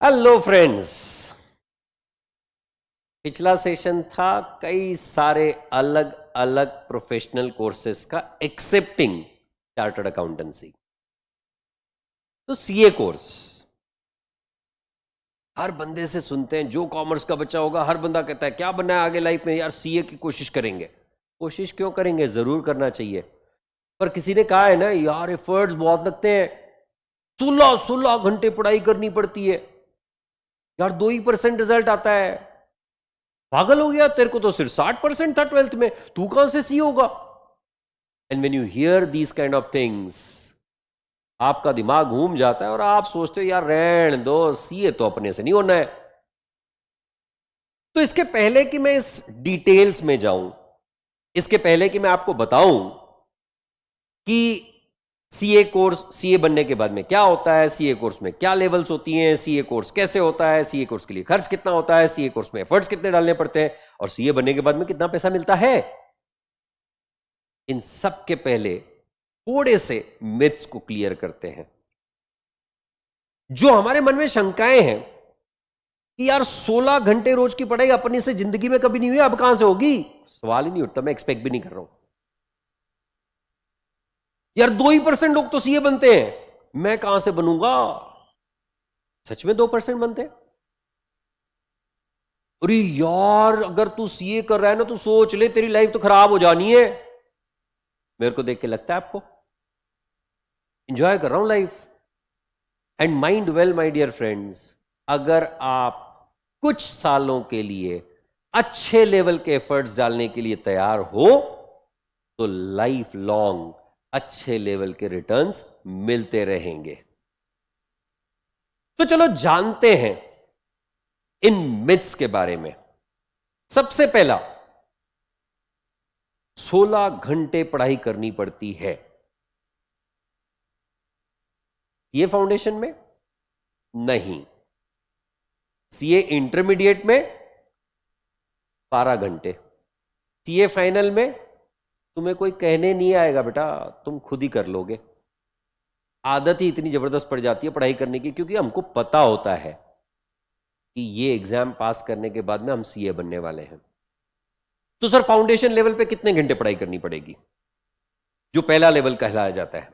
Hello friends. पिछला session था कई सारे अलग अलग प्रोफेशनल कोर्सेस का एक्सेप्टिंग चार्टर्ड अकाउंटेंसी। तो सीए कोर्स हर बंदे से सुनते हैं, जो कॉमर्स का बच्चा होगा हर बंदा कहता है क्या बनना है आगे लाइफ में, यार सीए की कोशिश करेंगे। कोशिश क्यों करेंगे, जरूर करना चाहिए, पर किसी ने कहा है ना यार एफर्ट्स बहुत लगते हैं, 16 घंटे पढ़ाई करनी पड़ती है यार, 2% रिजल्ट आता है। पागल हो गया, तेरे को तो सिर्फ 60% था 12th में, तू कहां से सी होगा। And when you here these kind of things आपका दिमाग घूम जाता है और आप सोचते हो यार रहन दो, सीए तो अपने से नहीं होना है। तो इसके पहले कि मैं इस डिटेल्स में जाऊं, इसके पहले कि मैं आपको बताऊं कि सीए कोर्स, सीए बनने के बाद में क्या होता है, सीए कोर्स में क्या लेवल्स होती हैं, सीए कोर्स कैसे होता है, सीए कोर्स के लिए खर्च कितना होता है, सीए कोर्स में एफर्ट्स कितने डालने पड़ते हैं और सीए बनने के बाद में कितना पैसा मिलता है, इन सब के पहले थोड़े से मिथ्स को क्लियर करते हैं। जो हमारे मन में शंकाएं हैं कि यार 16 घंटे रोज की पढ़ाई अपनी से जिंदगी में कभी नहीं हुई, अब कहां से होगी, सवाल ही नहीं उठता, मैं एक्सपेक्ट भी नहीं कर रहा हूं। यार 2% लोग तो सीए बनते हैं, मैं कहां से बनूंगा। सच में 2% बनते हैं। अरे यार अगर तू सीए कर रहा है ना तो सोच ले, तेरी लाइफ तो खराब हो जानी है। मेरे को देख के लगता है आपको एंजॉय कर रहा हूं life. And mind well my dear friends, अगर आप कुछ सालों के लिए अच्छे लेवल के एफर्ट्स डालने के लिए तैयार हो तो लाइफ लॉन्ग अच्छे लेवल के रिटर्न्स मिलते रहेंगे। तो चलो जानते हैं इन मिथ्स के बारे में। सबसे पहला, 16 घंटे पढ़ाई करनी पड़ती है सीए फाउंडेशन में, नहीं। सीए इंटरमीडिएट में 12 घंटे, सीए फाइनल में तुम्हें कोई कहने नहीं आएगा बेटा, तुम खुद ही कर लोगे। आदत ही इतनी जबरदस्त पड़ जाती है पढ़ाई करने की, क्योंकि हमको पता होता है कि ये एग्जाम पास करने के बाद में हम सीए बनने वाले हैं। तो सर फाउंडेशन लेवल पे कितने घंटे पढ़ाई करनी पड़ेगी, जो पहला लेवल कहलाया जाता है।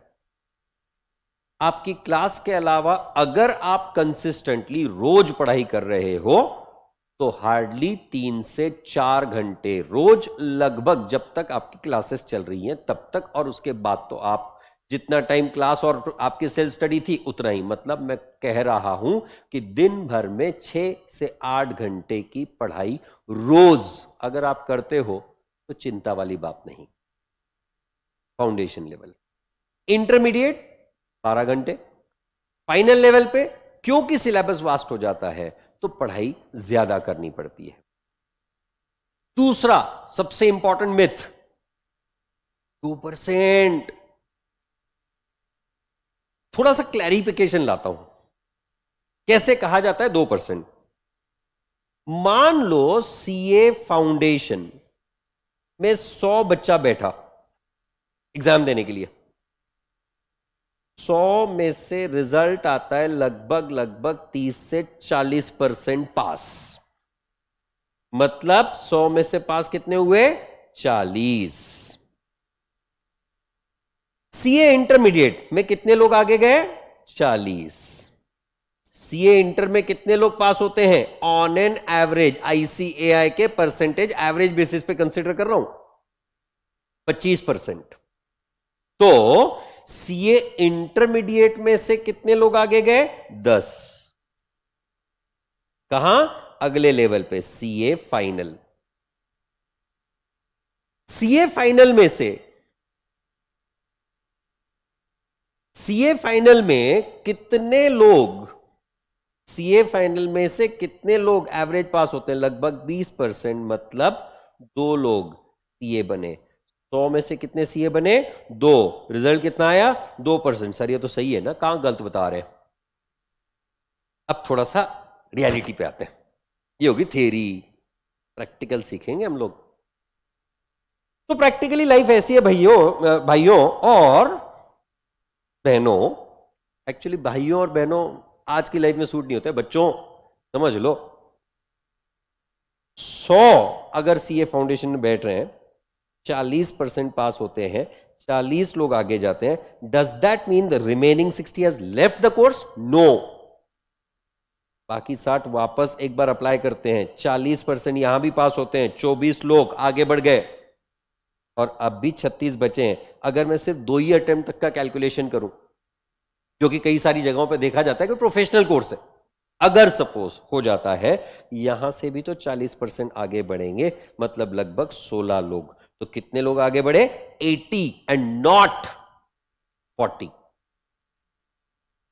आपकी क्लास के अलावा अगर आप कंसिस्टेंटली रोज पढ़ाई कर रहे हो तो हार्डली 3 से 4 घंटे रोज, लगभग जब तक आपकी क्लासेस चल रही हैं तब तक, और उसके बाद तो आप जितना टाइम क्लास और आपकी सेल्फ स्टडी थी उतना ही। मतलब मैं कह रहा हूं कि दिन भर में 6 से 8 घंटे की पढ़ाई रोज अगर आप करते हो तो चिंता वाली बात नहीं। फाउंडेशन लेवल, इंटरमीडिएट 12 घंटे, फाइनल लेवल पे क्योंकि सिलेबस वास्ट हो जाता है तो पढ़ाई ज्यादा करनी पड़ती है। दूसरा सबसे इंपॉर्टेंट मिथ, 2%। थोड़ा सा क्लैरिफिकेशन लाता हूं, कैसे कहा जाता है 2%। मान लो सीए फाउंडेशन में 100 बच्चा बैठा एग्जाम देने के लिए, 100 में से रिजल्ट आता है लगभग 30 से 40% पास। मतलब 100 में से पास कितने हुए, 40। सीए इंटरमीडिएट में कितने लोग आगे गए, 40। सीए इंटर में कितने लोग पास होते हैं, ऑन एन एवरेज, आईसीएआई के परसेंटेज एवरेज बेसिस पे कंसीडर कर रहा हूं, 25%। तो सीए इंटरमीडिएट में से कितने लोग आगे गए, 10। कहां, अगले लेवल पे सीए फाइनल। सीए फाइनल में से, सीए फाइनल में कितने लोग, सीए फाइनल में से कितने लोग एवरेज पास होते हैं, लगभग 20%। मतलब 2 लोग सीए बने, 100 में से कितने सीए बने, 2। रिजल्ट कितना आया, 2%। सर ये तो सही है ना, कहां गलत बता रहे हैं। अब थोड़ा सा रियलिटी पे आते हैं, ये होगी थ्योरी, प्रैक्टिकल सीखेंगे हम लोग। तो प्रैक्टिकली लाइफ ऐसी है भाइयों और बहनों, एक्चुअली भाइयों और बहनों आज की लाइफ में सूट नहीं होते बच्चों, समझ लो। 100 अगर सीए फाउंडेशन में बैठ रहे हैं, 40% पास होते हैं, 40 लोग आगे जाते हैं, does that mean the remaining 60 has left the course? No. बाकी 60 वापस एक बार अप्लाई करते हैं, 40% यहां भी पास होते हैं, 24 लोग आगे बढ़ गए और अब भी 36 बचे हैं। अगर मैं सिर्फ 2 ही अटेम्प्ट तक का कैलकुलेशन करूं, जो कि कई सारी जगहों पे देखा जाता है कि प्रोफेशनल कोर्स है, अगर सपोज हो जाता है, यहां से भी तो 40% आगे बढ़ेंगे, मतलब लगभग 16 लोग। तो कितने लोग आगे बढ़े? 80 एंड नॉट 40।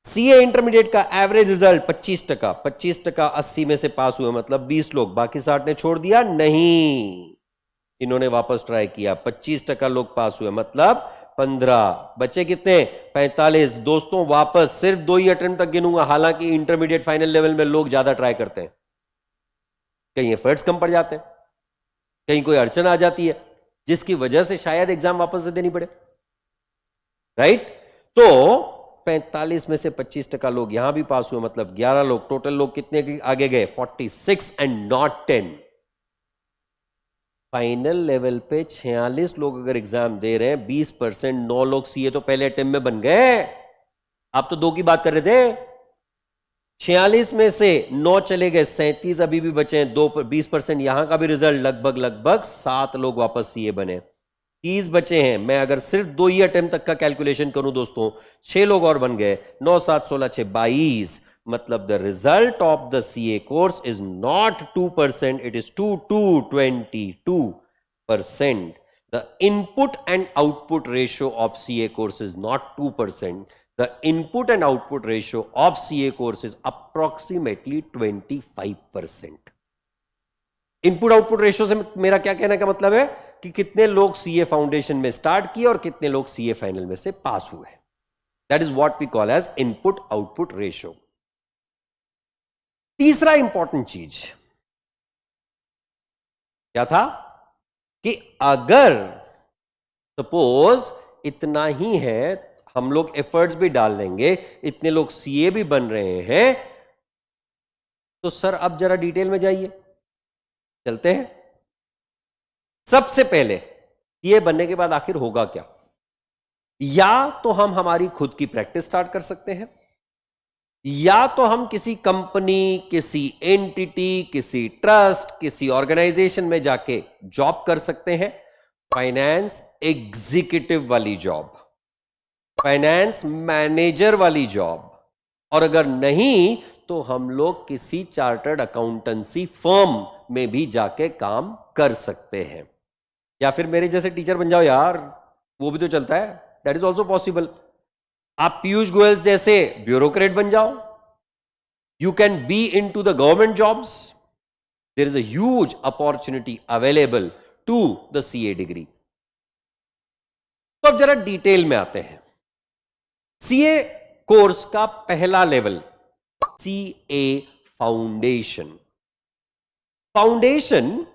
सीए इंटरमीडिएट का एवरेज रिजल्ट 25%। 25% 80 में से पास हुए, मतलब 20 लोग। बाकी 60 ने छोड़ दिया? नहीं, इन्होंने वापस ट्राई किया, 25% लोग पास हुए, मतलब 15। बचे कितने? 45। दोस्तों वापस सिर्फ 2 ही अटेम्प्ट तक गिनूंगा, हालांकि इंटरमीडिएट फाइनल लेवल में लोग ज्यादा ट्राई करते हैं, कहीं एफर्ट्स कम पड़ जाते हैं, कहीं कोई अड़चन आ जाती है जिसकी वजह से शायद एग्जाम वापस से देनी पड़े, राइट? तो 45 में से 25% लोग यहां भी पास हुए, मतलब 11 लोग। टोटल लोग कितने आगे गए? 46 एंड नॉट 10। फाइनल लेवल पे 46 लोग अगर एग्जाम दे रहे हैं, 20%, 9 लोग सीए तो पहले अटेम्प्ट में बन गए। आप तो 2 की बात कर रहे थे। 46 में से 9 चले गए, 37 अभी भी बचे हैं। 20%, यहां का भी रिजल्ट लगभग 7 लोग वापस सीए बने। 30 बचे हैं। मैं अगर सिर्फ 2 ही अटेम्प्ट तक का कैलकुलेशन करूं दोस्तों, 6 लोग और बन गए। 9 7 16 6 22, मतलब the result of the CA course is not 2%, it is 22%। The input and output ratio of CA course is not 2%. The input and output ratio of CA course is approximately 25%. Input output ratio से मेरा क्या कहने का मतलब है कि कितने लोग सीए फाउंडेशन में स्टार्ट किए और कितने लोग सीए फाइनल में से पास हुए। That is what we call as input output ratio. तीसरा इंपॉर्टेंट चीज क्या था कि अगर सपोज इतना ही है, हम लोग एफर्ट्स भी डाल लेंगे, इतने लोग सीए भी बन रहे हैं, तो सर अब जरा डिटेल में जाइए, चलते हैं। सबसे पहले सीए बनने के बाद आखिर होगा क्या? या तो हम हमारी खुद की प्रैक्टिस स्टार्ट कर सकते हैं, या तो हम किसी कंपनी, किसी एंटिटी, किसी ट्रस्ट, किसी ऑर्गेनाइजेशन में जाके जॉब कर सकते हैं, फाइनेंस एग्जीक्यूटिव वाली जॉब, फाइनेंस मैनेजर वाली जॉब। और अगर नहीं तो हम लोग किसी चार्टर्ड अकाउंटेंसी फर्म में भी जाके काम कर सकते हैं, या फिर मेरे जैसे टीचर बन जाओ यार, वो भी तो चलता है, दैट इज ऑल्सो पॉसिबल। आप पीयूष गोयल जैसे ब्यूरोक्रेट बन जाओ, you can be into the government jobs, there is a huge opportunity available to the CA degree. तो अब जरा डिटेल में आते हैं। सीए कोर्स का पहला लेवल, सीए फाउंडेशन। फाउंडेशन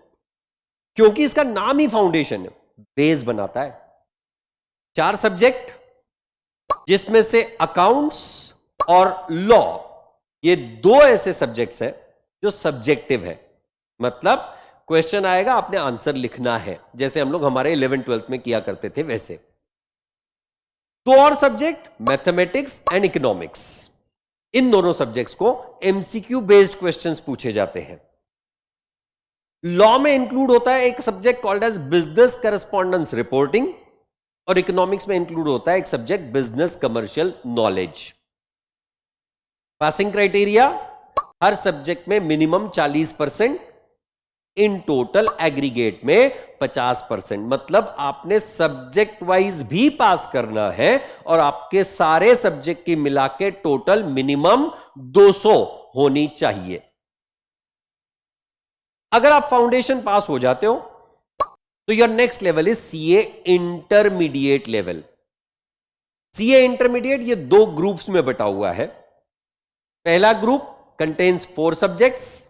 क्योंकि इसका नाम ही फाउंडेशन है, बेस बनाता है। 4 सब्जेक्ट, जिसमें से अकाउंट्स और लॉ, ये 2 ऐसे सब्जेक्ट्स हैं जो सब्जेक्टिव है, मतलब क्वेश्चन आएगा, आपने आंसर लिखना है, जैसे हम लोग हमारे 11th 12th में किया करते थे वैसे। 2 और सब्जेक्ट, मैथमेटिक्स एंड इकोनॉमिक्स। इन दोनों सब्जेक्ट्स को एमसीक्यू बेस्ड क्वेश्चंस पूछे जाते हैं। लॉ में इंक्लूड होता है एक subject called as business correspondence reporting, और इकोनॉमिक्स में इंक्लूड होता है एक subject business commercial knowledge. Passing criteria, हर सब्जेक्ट में मिनिमम 40%, इन टोटल एग्रीगेट में 50%। मतलब आपने सब्जेक्ट वाइज भी पास करना है, और आपके सारे सब्जेक्ट की मिला के टोटल मिनिमम 200 होनी चाहिए। अगर आप फाउंडेशन पास हो जाते हो तो your next level is CA intermediate level. CA intermediate ये 2 ग्रुप्स में बटा हुआ है। पहला ग्रुप कंटेन्स 4 सब्जेक्ट्स,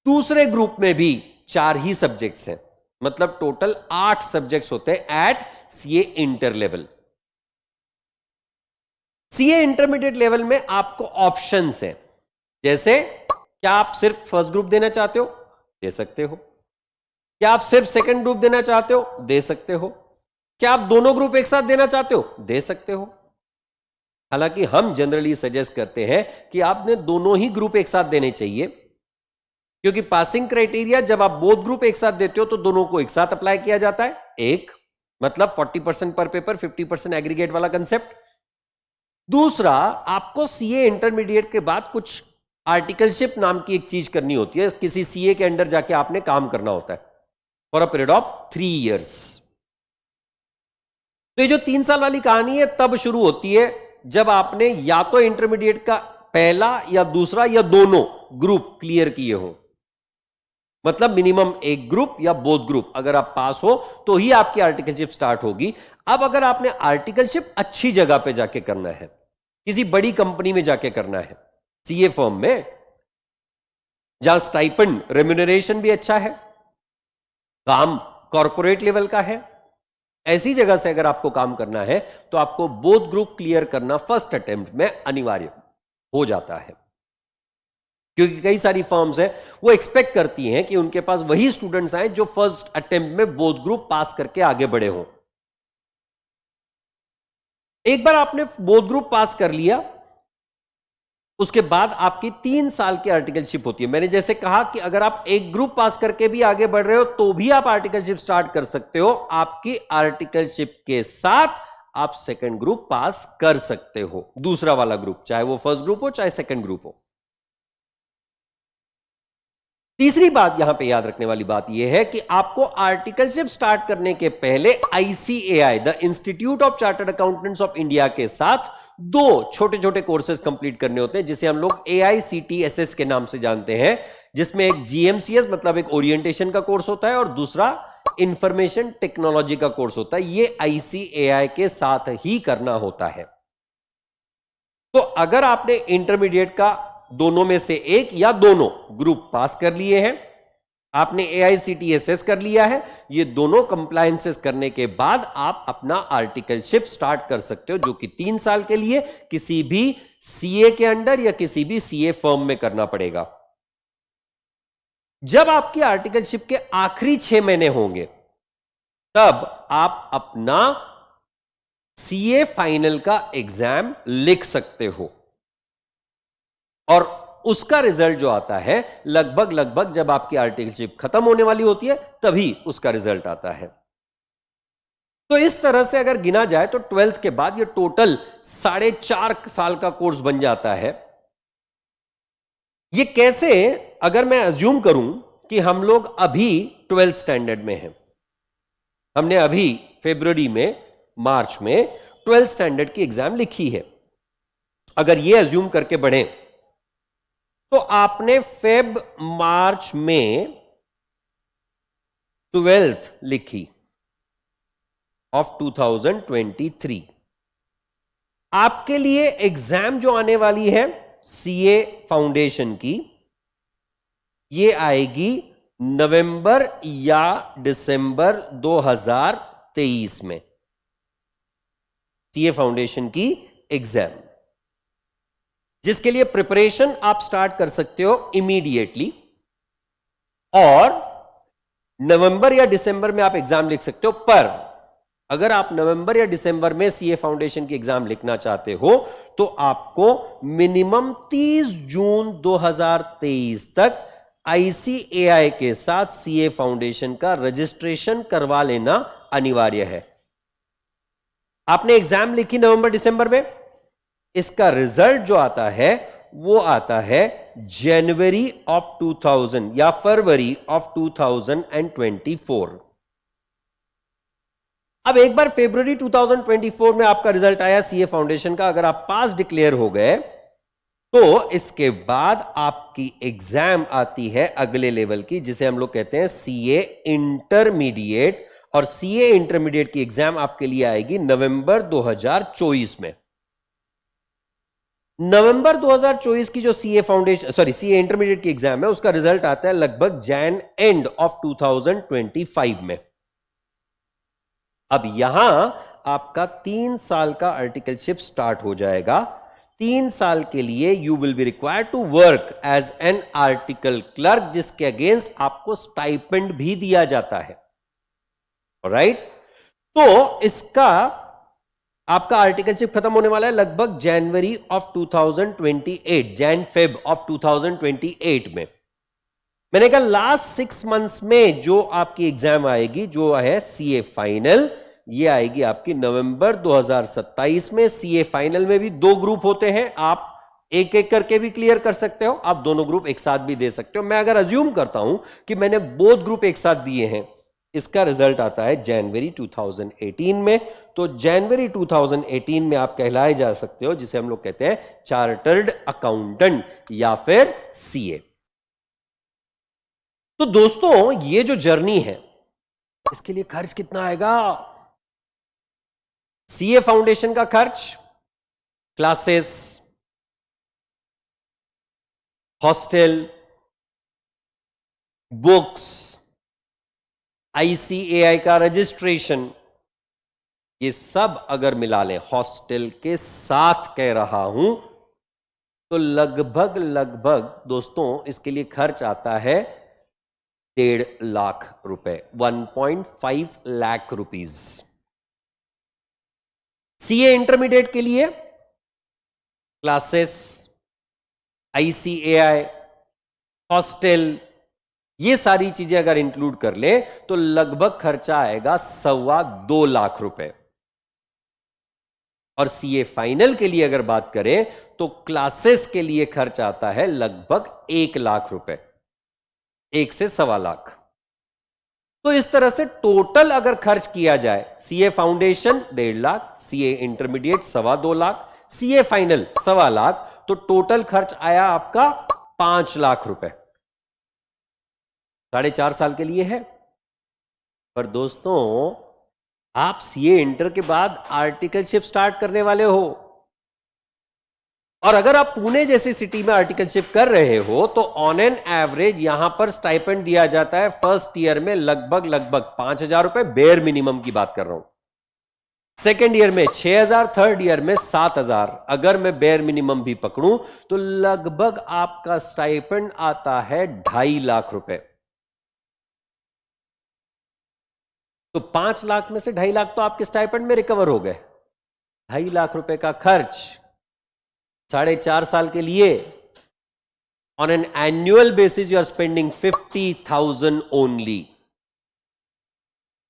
दूसरे ग्रुप में भी 4 ही सब्जेक्ट्स हैं, मतलब टोटल 8 सब्जेक्ट्स होते हैं at CA inter level. CA intermediate level में आपको ऑप्शंस हैं, जैसे क्या आप सिर्फ फर्स्ट ग्रुप देना चाहते हो, दे सकते हो। क्या आप सिर्फ सेकंड ग्रुप देना चाहते हो, दे सकते हो। क्या आप दोनों ग्रुप एक साथ देना चाहते हो, दे सकते हो। हालांकि हम जनरली सजेस्ट करते हैं कि आपने दोनों ही ग्रुप एक साथ देने चाहिए, क्योंकि पासिंग क्राइटेरिया जब आप बोथ ग्रुप एक साथ देते हो तो दोनों को एक साथ अप्लाई किया जाता है। एक मतलब 40% पर पेपर, 50% एग्रीगेट वाला कंसेप्ट। दूसरा, आपको सीए इंटरमीडिएट के बाद कुछ आर्टिकलशिप नाम की एक चीज करनी होती है, किसी सीए के अंडर जाके आपने काम करना होता है for a period of 3 years। तो ये जो 3 साल वाली कहानी है तब शुरू होती है जब आपने या तो इंटरमीडिएट का पहला या दूसरा या दोनों ग्रुप क्लियर किए हो, मतलब मिनिमम एक ग्रुप या बोथ ग्रुप अगर आप पास हो तो ही आपकी आर्टिकलशिप स्टार्ट होगी। अब अगर आपने आर्टिकलशिप अच्छी जगह पे जाके करना है, किसी बड़ी कंपनी में जाके करना है, सीए फर्म में जहां स्टाइपेंड रेम्यूनरेशन भी अच्छा है, काम कॉर्पोरेट लेवल का है, ऐसी जगह से अगर आपको काम करना है तो आपको बोथ ग्रुप क्लियर करना फर्स्ट अटेम्प्ट में अनिवार्य हो जाता है, क्योंकि कई सारी फर्म्स हैं वो एक्सपेक्ट करती हैं कि उनके पास वही स्टूडेंट्स आए जो फर्स्ट अटेम्प्ट में बोथ ग्रुप पास करके आगे बढ़े हों। एक बार आपने बोथ ग्रुप पास कर लिया, उसके बाद आपकी 3 साल की आर्टिकलशिप होती है। मैंने जैसे कहा कि अगर आप एक ग्रुप पास करके भी आगे बढ़ रहे हो तो भी आप आर्टिकलशिप स्टार्ट कर सकते हो। आपकी आर्टिकलशिप के साथ आप सेकंड ग्रुप पास कर सकते हो, दूसरा वाला ग्रुप, चाहे वो फर्स्ट ग्रुप हो चाहे सेकंड ग्रुप हो। तीसरी बात यहां पे याद रखने वाली बात यह है कि आपको आर्टिकलशिप स्टार्ट करने के पहले ICAI, the institute of chartered accountants of India के साथ 2 छोटे छोटे कोर्सेज कंप्लीट करने होते हैं, जिसे हम लोग AICTSS के नाम से जानते हैं, जिसमें एक GMCS मतलब एक ओरिएंटेशन का कोर्स होता है और दूसरा इंफॉर्मेशन टेक्नोलॉजी का कोर्स होता है। ये ICAI के साथ ही करना होता है। तो अगर आपने इंटरमीडिएट का दोनों में से एक या दोनों ग्रुप पास कर लिए हैं, आपने AICTSS कर लिया है, ये दोनों कंप्लायंसेस करने के बाद आप अपना आर्टिकलशिप स्टार्ट कर सकते हो, जो कि 3 साल के लिए किसी भी सीए के अंडर या किसी भी सीए फर्म में करना पड़ेगा। जब आपकी आर्टिकलशिप के आखिरी 6 महीने होंगे तब आप अपना सीए फाइनल का एग्जाम लिख सकते हो, और उसका रिजल्ट जो आता है लगभग जब आपकी आर्टिकलशिप खत्म होने वाली होती है तभी उसका रिजल्ट आता है। तो इस तरह से अगर गिना जाए तो 12th के बाद ये टोटल 4.5 साल का कोर्स बन जाता है। ये कैसे, अगर मैं अज्यूम करूं कि हम लोग अभी 12th स्टैंडर्ड में हैं, हमने अभी फरवरी में, मार्च में 12th स्टैंडर्ड की एग्जाम लिखी है, अगर ये अज्यूम करके बढ़े तो आपने फेब मार्च में 12th लिखी ऑफ 2023। आपके लिए एग्जाम जो आने वाली है सीए फाउंडेशन की, ये आएगी नवंबर या दिसंबर 2023 में, सीए फाउंडेशन की एग्जाम, जिसके लिए प्रिपरेशन आप स्टार्ट कर सकते हो इमीडिएटली, और नवंबर या दिसंबर में आप एग्जाम लिख सकते हो। पर अगर आप नवंबर या दिसंबर में सीए फाउंडेशन की एग्जाम लिखना चाहते हो तो आपको मिनिमम 30 जून 2023 तक आईसीएआई के साथ सीए फाउंडेशन का रजिस्ट्रेशन करवा लेना अनिवार्य है। आपने एग्जाम लिखी नवंबर दिसंबर में, इसका रिजल्ट जो आता है वो आता है जनवरी ऑफ 2000 या फरवरी ऑफ 2024। अब एक बार फरवरी 2024 में आपका रिजल्ट आया सीए फाउंडेशन का, अगर आप पास डिक्लेयर हो गए तो इसके बाद आपकी एग्जाम आती है अगले लेवल की, जिसे हम लोग कहते हैं सीए इंटरमीडिएट, और सीए इंटरमीडिएट की एग्जाम आपके लिए आएगी नवंबर 2024 में। नवंबर 2024 की जो सीए फाउंडेशन सीए इंटरमीडिएट की एग्जाम है, उसका रिजल्ट आता है लगभग जैन एंड ऑफ 2025 में। अब यहां आपका 3 साल का आर्टिकलशिप स्टार्ट हो जाएगा। 3 साल के लिए you will be required to work as an article clerk, जिसके अगेंस्ट आपको स्टाइपेंड भी दिया जाता है। राइट, तो इसका आपका आर्टिकलशिप खत्म होने वाला है लगभग January of 2028, Jan Feb of 2028 में। मैंने कहा लास्ट 6 मंथ्स में जो आपकी एग्जाम आएगी, जो है सीए फाइनल, ये आएगी आपकी नवंबर 2027 में। सीए फाइनल में भी 2 ग्रुप होते हैं, आप एक एक करके भी क्लियर कर सकते हो, आप दोनों ग्रुप एक साथ भी दे सकते हो। मैं अगर अज्यूम करता हूं कि मैंने बोथ ग्रुप एक साथ दिए हैं, इसका रिजल्ट आता है जनवरी 2018 में। तो जनवरी 2018 में आप कहलाए जा सकते हो, जिसे हम लोग कहते हैं चार्टर्ड अकाउंटेंट या फिर सीए। तो दोस्तों ये जो जर्नी है, इसके लिए खर्च कितना आएगा? सीए फाउंडेशन का खर्च, क्लासेस, हॉस्टल, बुक्स, आईसीएआई का रजिस्ट्रेशन, ये सब अगर मिला लें, हॉस्टल के साथ कह रहा हूं, तो लगभग दोस्तों इसके लिए खर्च आता है 1.5 लाख रुपए, 1.5 लाख रुपीज। सीए इंटरमीडिएट के लिए क्लासेस, आईसीएआई, हॉस्टल, ये सारी चीजें अगर इंक्लूड कर ले तो लगभग खर्चा आएगा 2.25 लाख रुपए। और सीए फाइनल के लिए अगर बात करें तो क्लासेस के लिए खर्च आता है लगभग 1 लाख रुपए, 1 से 2.25 लाख। तो इस तरह से टोटल अगर खर्च किया जाए, CA foundation 1.5 lakh, CA intermediate 2.25 lakh, CA final 2.25 lakh, तो टोटल खर्च आया आपका 5 लाख रुपए। 4.5 साल के लिए है। पर दोस्तों आप सीए इंटर के बाद आर्टिकलशिप स्टार्ट करने वाले हो, और अगर आप पुणे जैसी सिटी में आर्टिकलशिप कर रहे हो तो ऑन एन एवरेज यहां पर स्टाइपेंड दिया जाता है फर्स्ट ईयर में लगभग 5,000 रुपए, बेयर मिनिमम की बात कर रहा हूं। सेकेंड ईयर में 6,000, थर्ड ईयर में 7,000। अगर मैं बेयर मिनिमम भी पकड़ूं तो लगभग आपका स्टाइपेंड आता है 2.5 लाख रुपए। तो 5 लाख में से 2.5 लाख तो आपके स्टाइपेंड में रिकवर हो गए। 2.5 लाख रुपए का खर्च 4.5 साल के लिए, on an annual basis you are spending 50,000 only.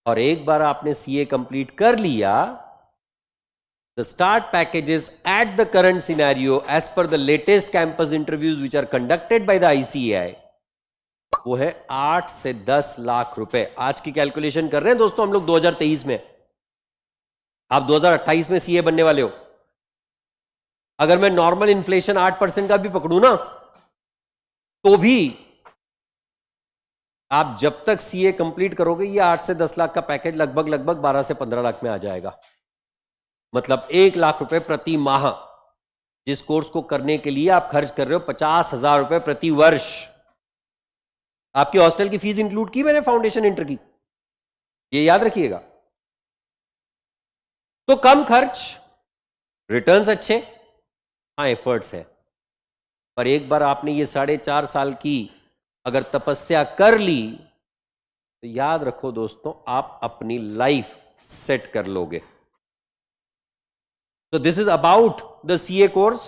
और एक बार आपने सीए कंप्लीट कर लिया, the start packages at the current scenario as per the latest campus interviews which are conducted by the ICAI, वो है 8 से 10 लाख रुपए। आज की कैलकुलेशन कर रहे हैं दोस्तों हम लोग 2023 में, आप 2028 में सीए बनने वाले हो। अगर मैं नॉर्मल इन्फ्लेशन 8% का भी पकड़ू ना, तो भी आप जब तक सीए कंप्लीट करोगे, ये 8 से 10 लाख का पैकेज लगभग 12 से 15 लाख में आ जाएगा। मतलब 1 लाख रुपए प्रति माह जिस कोर्स को करने के लिए आप खर्च कर रहे हो, 50,000 रुपए प्रति वर्ष। आपकी हॉस्टल की फीस इंक्लूड की मैंने फाउंडेशन इंटर की, ये याद रखिएगा। तो कम खर्च, रिटर्न्स अच्छे, हाँ एफर्ट्स है। पर एक बार आपने ये 4.5 साल की अगर तपस्या कर ली तो याद रखो दोस्तों, आप अपनी लाइफ सेट कर लोगे। तो this is about the CA course.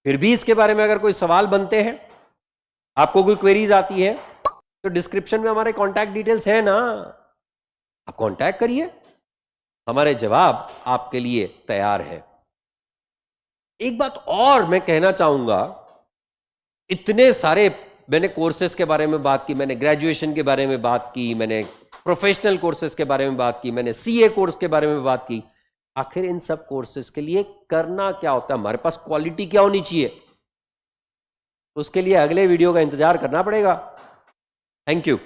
फिर भी इसके बारे में अगर कोई सवाल बनते हैं, आपको कोई क्वेरीज आती है, तो डिस्क्रिप्शन में हमारे कांटेक्ट डिटेल्स है ना, आप कांटेक्ट करिए, हमारे जवाब आपके लिए तैयार है। एक बात और मैं कहना चाहूंगा, इतने सारे मैंने कोर्सेज के बारे में बात की, मैंने ग्रेजुएशन के बारे में बात की, मैंने प्रोफेशनल कोर्सेज के बारे में बात की, मैंने सीए कोर्स के बारे में बात की। आखिर इन सब कोर्सेज के लिए करना क्या होता है, हमारे पास क्वालिटी क्या होनी चाहिए, उसके लिए अगले वीडियो का इंतजार करना पड़ेगा। Thank you.